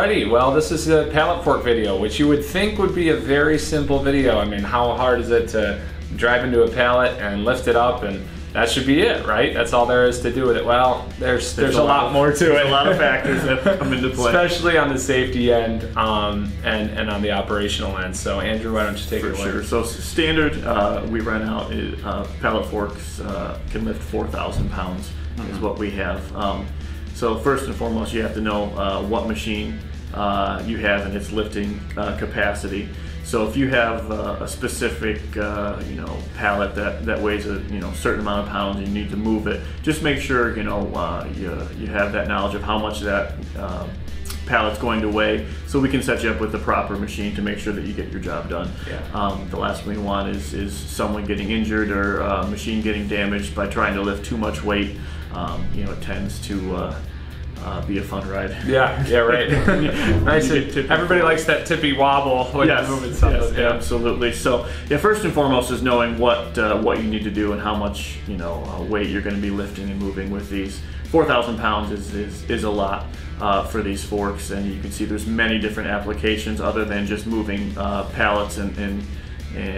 Alrighty, well this is a pallet fork video, which you would think would be a very simple video. I mean, how hard is it to drive into a pallet and lift it up, and that should be it, right? That's all there is to do with it. Well, there's a lot more to it. There's a lot of factors that come into play. Especially on the safety end and on the operational end. So Andrew, why don't you take it away? Sure. So standard, we run out, pallet forks can lift 4,000 pounds is what we have. So first and foremost, you have to know what machine you have and its lifting capacity. So if you have a specific pallet that weighs a certain amount of pounds and you need to move it, just make sure you have that knowledge of how much that pallet's going to weigh, so we can set you up with the proper machine to make sure that you get your job done. Yeah. The last thing we want is someone getting injured or a machine getting damaged by trying to lift too much weight. It tends to be a fun ride. Yeah, right. Nice. Everybody likes that tippy wobble when you're moving something. Yes, yeah. Absolutely. So, yeah, first and foremost is knowing what you need to do and how much weight you're going to be lifting and moving with these. 4,000 pounds is a lot for these forks, and you can see there's many different applications other than just moving pallets and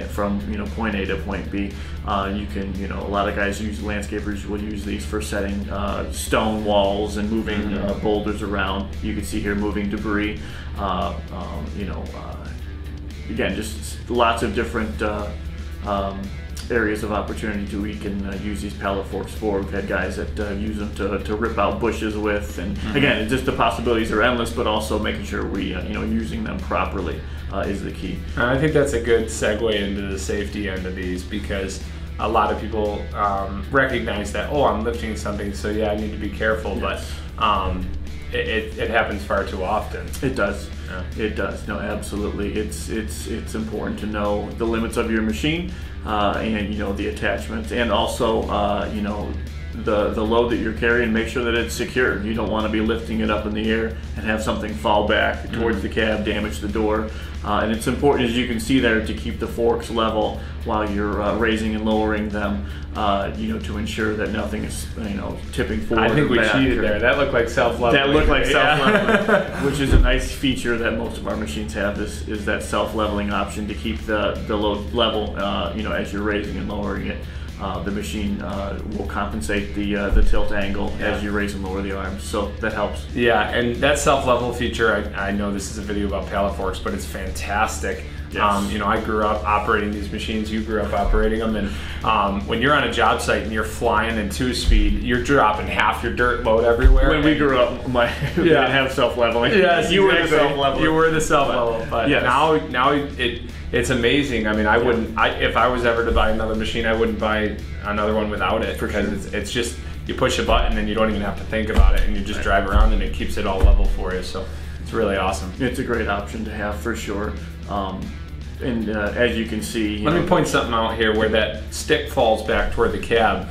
from point A to point B. You can, a lot of guys landscapers will use these for setting stone walls and moving boulders around. You can see here moving debris. Again, just lots of different areas of opportunity we can use these pallet forks for. We've had guys that use them to rip out bushes with, and again, just the possibilities are endless, but also making sure we using them properly is the key. And I think that's a good segue into the safety end of these, because a lot of people recognize that, oh, I'm lifting something, so yeah, I need to be careful. Yes. But it happens far too often. It does. Yeah. It does. No, absolutely. It's important to know the limits of your machine and the attachments, and also the load that you're carrying. Make sure that it's secure. You don't want to be lifting it up in the air and have something fall back towards the cab, damage the door. And it's important, as you can see there, to keep the forks level while you're raising and lowering them, to ensure that nothing is tipping forward. I think we cheated there. That looked like self-leveling. That looked like self-leveling, which is a nice feature that most of our machines have. Is that self-leveling option to keep the load level, as you're raising and lowering it. The machine will compensate the tilt angle as you raise and lower the arms, so that helps. Yeah, and that self-level feature, I know this is a video about pallet forks, but it's fantastic. Yes. I grew up operating these machines, you grew up operating them, and when you're on a job site and you're flying in 2-speed, you're dropping half your dirt load everywhere. When we grew up, we didn't have self-leveling. Yes, you were the self-leveler. You were the self-level, but yes. now it's amazing. I mean, I wouldn't, if I was ever to buy another machine, I wouldn't buy another one without it, because it's just, you push a button and you don't even have to think about it, and you just drive around and it keeps it all level for you. So it's really awesome. It's a great option to have for sure. And as you can see, let me point something out here where that stick falls back toward the cab.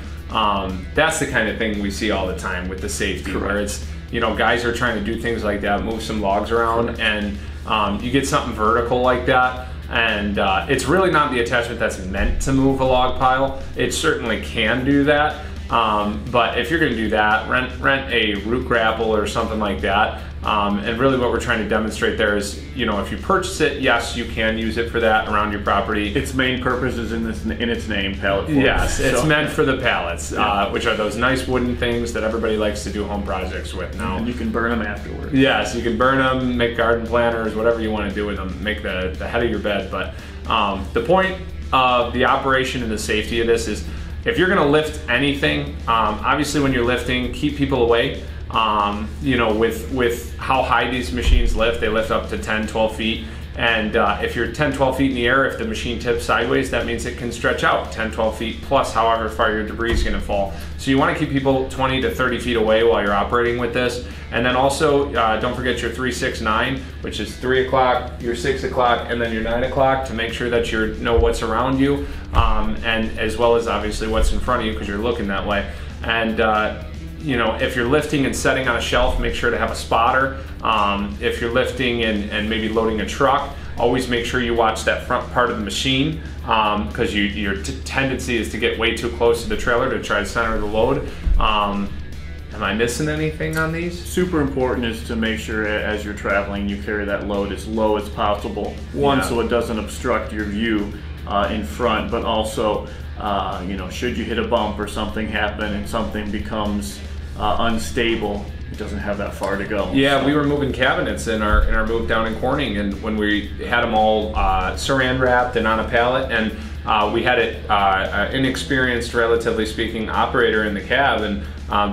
That's the kind of thing we see all the time with the safety. Correct. Where it's, guys are trying to do things like that, move some logs around, and you get something vertical like that. And it's really not the attachment that's meant to move a log pile. It certainly can do that, but if you're going to do that, rent a root grapple or something like that. And really what we're trying to demonstrate there is, if you purchase it, yes, you can use it for that around your property. Its main purpose is in its name, pallet forks. Yes, it's meant for the pallets, which are those nice wooden things that everybody likes to do home projects with now. And you can burn them afterwards. Yes, you can burn them, make garden planters, whatever you want to do with them, make the head of your bed. But the point of the operation and the safety of this is, if you're going to lift anything, obviously when you're lifting, keep people away. With how high these machines lift, they lift up to 10, 12 feet. And if you're 10, 12 feet in the air, if the machine tips sideways, that means it can stretch out 10, 12 feet plus however far your debris is going to fall. So you want to keep people 20 to 30 feet away while you're operating with this. And then also, don't forget your 3, 6, 9, which is 3 o'clock, your 6 o'clock, and then your 9 o'clock to make sure that you know what's around you, and as well as obviously what's in front of you, because you're looking that way. And if you're lifting and setting on a shelf, make sure to have a spotter. If you're lifting and maybe loading a truck, always make sure you watch that front part of the machine, because your tendency is to get way too close to the trailer to try to center the load. Am I missing anything on these? Super important is to make sure as you're traveling you carry that load as low as possible. One, so it doesn't obstruct your view in front, but also you know, should you hit a bump or something happen and something becomes unstable, it doesn't have that far to go. Yeah, so we were moving cabinets in our move down in Corning, and when we had them all saran wrapped and on a pallet, and we had it an inexperienced, relatively speaking, operator in the cab, and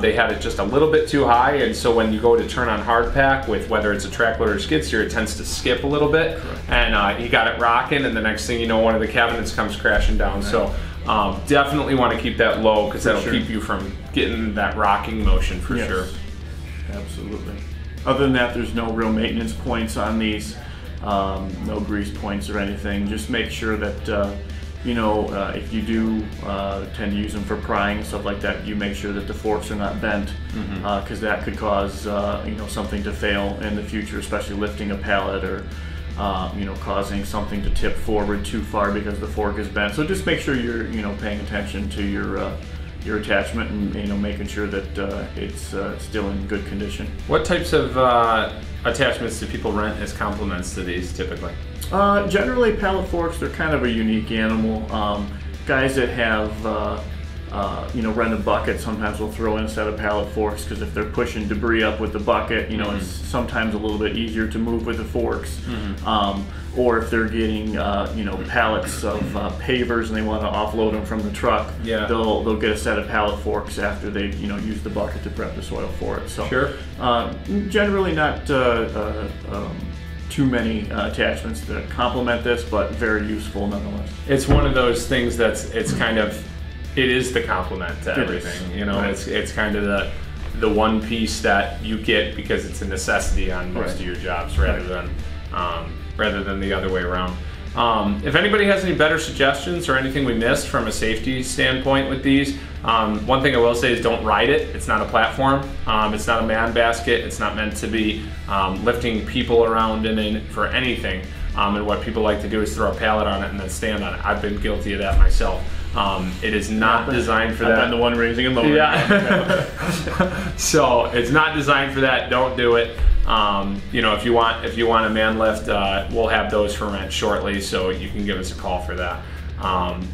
they had it just a little bit too high, and so when you go to turn on hard pack with whether it's a track loader or skid steer, it tends to skip a little bit. Correct. And he got it rocking, and the next thing you know, one of the cabinets comes crashing down. Right. So definitely want to keep that low, because that'll keep you from getting that rocking motion for sure. Absolutely. Other than that, there's no real maintenance points on these, no grease points or anything. Just make sure that you know, if you do tend to use them for prying, stuff like that, you make sure that the forks are not bent, because that could cause you know, something to fail in the future, especially lifting a pallet or you know, causing something to tip forward too far because the fork is bent. So just make sure you're, you know, paying attention to your attachment, and, you know, making sure that it's still in good condition. What types of attachments do people rent as complements to these typically? Generally, pallet forks, they're kind of a unique animal. Guys that have you know, rented buckets sometimes will throw in a set of pallet forks, because if they're pushing debris up with the bucket, you know, it's sometimes a little bit easier to move with the forks. Or if they're getting you know, pallets of pavers and they want to offload them from the truck, they'll get a set of pallet forks after they've, you know, used the bucket to prep the soil for it. So generally not too many attachments that complement this, but very useful nonetheless. It's one of those things that's, it's kind of, it is the complement to everything. You know, it's kind of the one piece that you get because it's a necessity on most of your jobs, rather than the other way around. If anybody has any better suggestions or anything we missed from a safety standpoint with these, one thing I will say is don't ride it. It's not a platform. It's not a man basket. It's not meant to be lifting people around in it for anything. And what people like to do is throw a pallet on it and then stand on it. I've been guilty of that myself. It is not designed for that. I've been the one raising and lowering. So it's not designed for that. Don't do it. You know, if you want a man lift, we'll have those for rent shortly, so you can give us a call for that.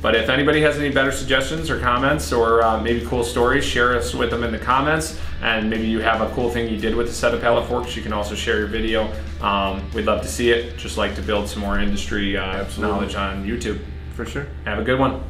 But if anybody has any better suggestions or comments, or maybe cool stories, share us with them in the comments. And maybe you have a cool thing you did with a set of pallet forks, you can also share your video. We'd love to see it. Just like to build some more industry knowledge on YouTube. For sure. Have a good one.